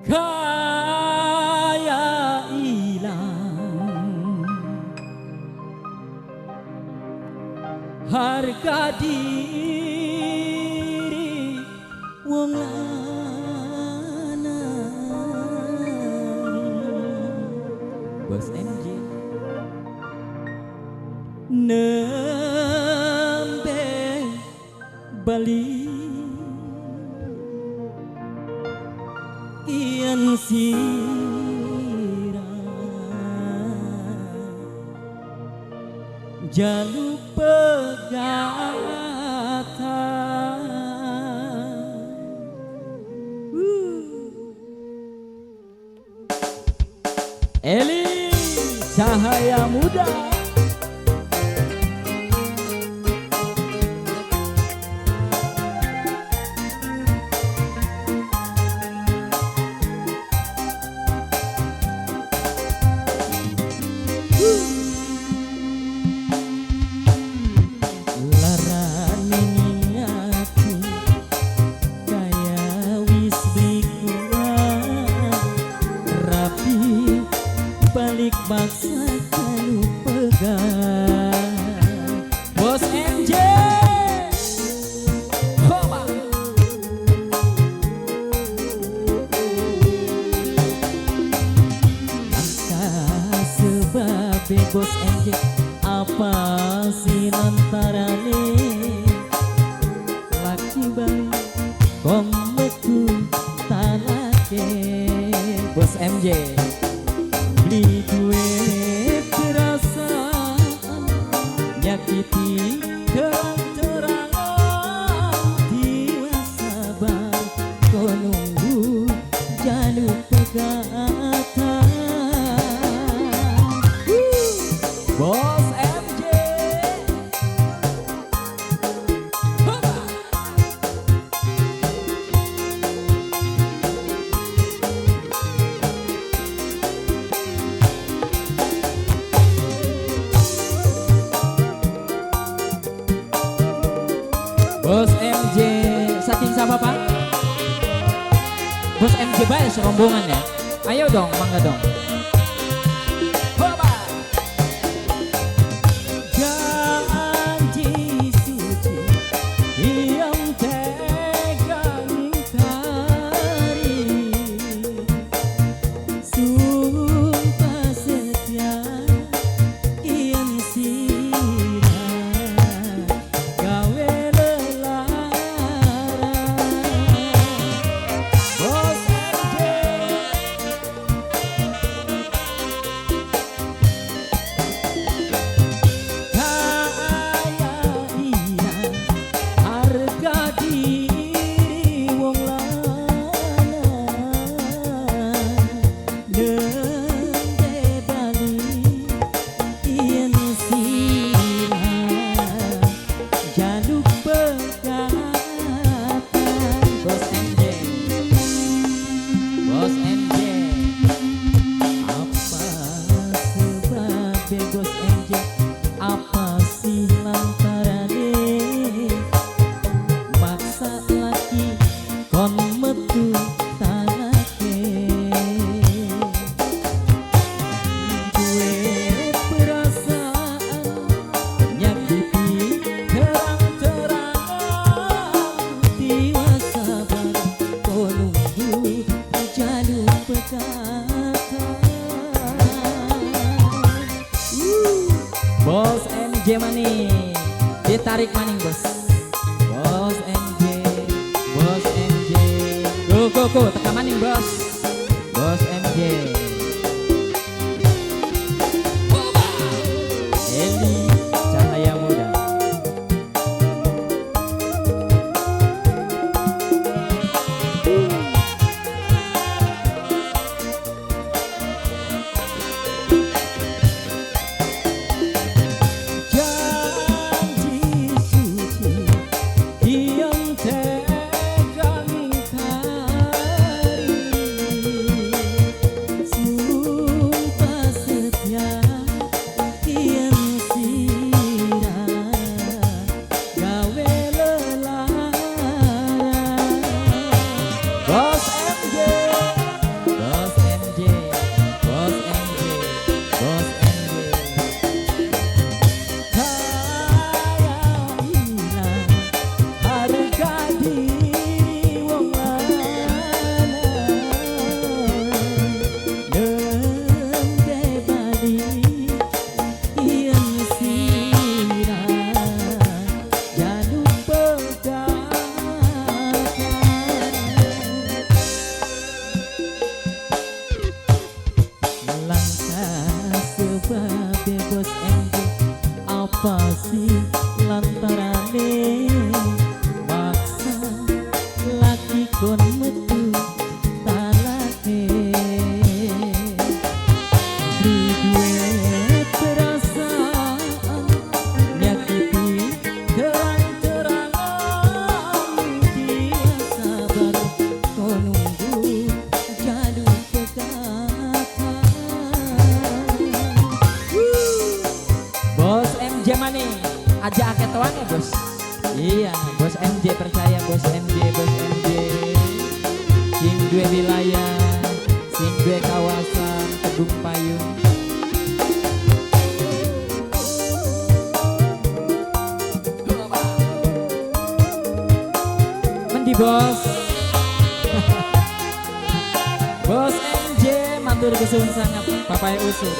kaya ilang harga diri wong lanang. Bos MJ nembe bali kian sira jaluk pegatan. Eli Cahaya Muda. Balik baksa kalu pegang Bos MJ Hoba. Entah sebab Bos MJ apa sih lantarane laki baik komeku tanake Bos MJ beli duit perasaan nyakiti terang-terangan tiwa sabar kau nunggu jalur pegatan. Bos MJ Hoba. Bos MJ saking siapa Pak? Bos MJ baik serombongan ya. Ayo dong, mangga dong. Hoba. Janji suci yang tegang ingkari, sumpah setia yang sirah gawe Bos MJ apa sih lantarane maksa laki kon metu tanake duwe perasaan nyakiti terang-terangan tiwa sabar kau nunggu jalur pegatan. Bos MJ maning ditarik maning bos. Bos MJ go teka maning bos. Bos MJ Eli Cahaya Muda. Yang tegang ingkari kon metu talake di duwe perasaan nyakiti terang-terangan dia sabar kau nunggu jalur pegatan. Bos MJ Mani aja aketoan ya bos. Iya bos MJ percaya bos MJ sing dua wilayah sing dua kawasan Kedung Payung. Mendi bos bos MJ matur kesuwun sangat papai usut.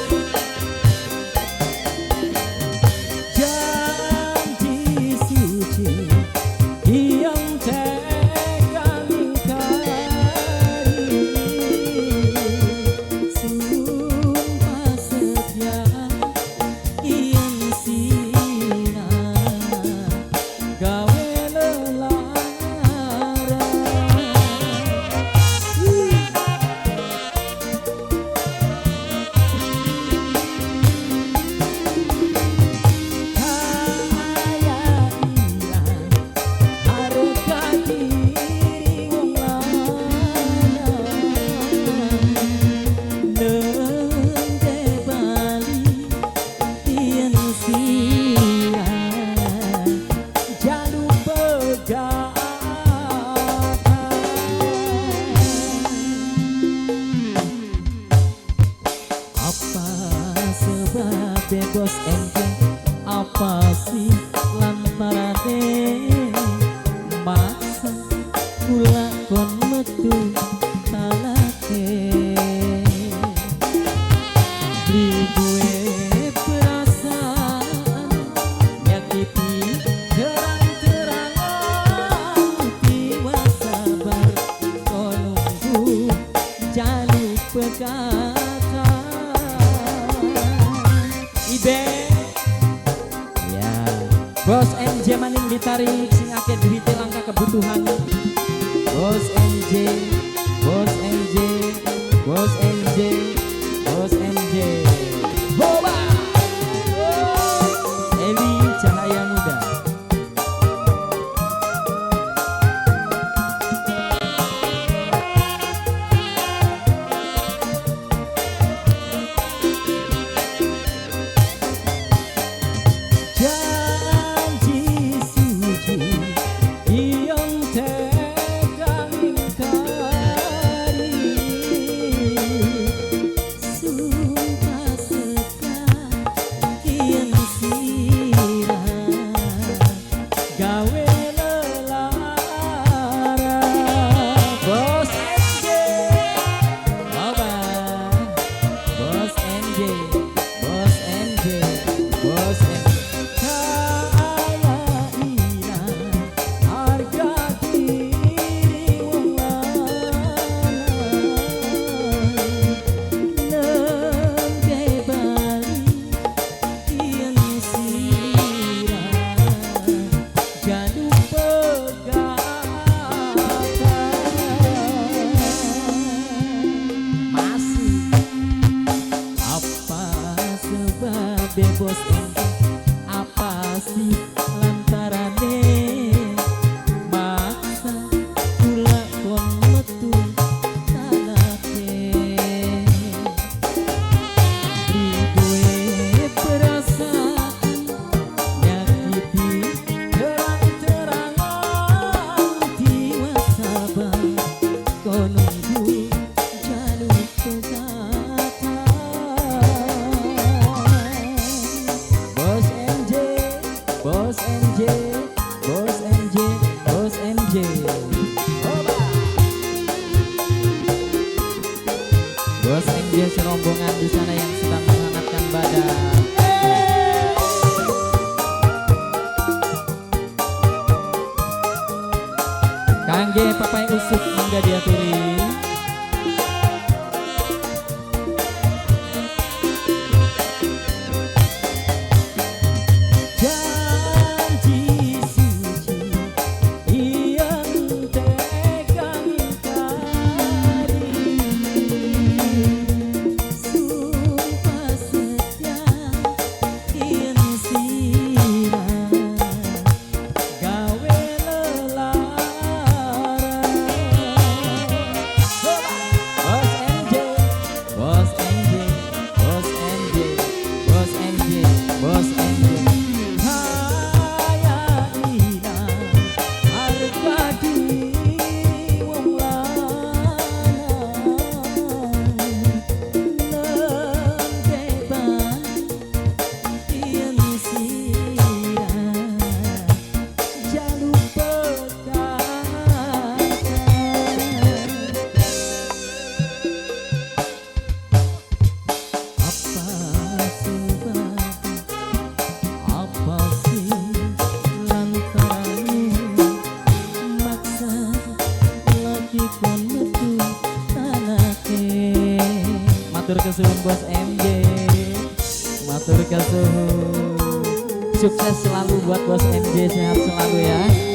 Bos MJ apa sih lantarane masa kula kon metu talake di duwe perasaan nyakiti terang-terangan tiwa sabar kau nunggu jalur pegatan. Ya, bos MJ maning ditarik sing akeh duwite langka kebutuhan. Bos MJ, bos MJ, bos MJ, bos MJ. Boba. Eli Cahaya Muda. Bos MJ apa sih lantarane masa kula kon metu talake di duwe perasaan nyakiti terang-terangan tiwa sabar kau nunggu jalur pegatan. Bos MJ, bos MJ, bos MJ. Oba. Bos MJ serombongan di sana yang sedang menghangatkan badan. Kangge papai usuk mangga diaturi. Janji suci yang tegang matur kesuwun bos MJ, matur kesuwun. Sukses selalu buat bos MJ, sehat selalu ya.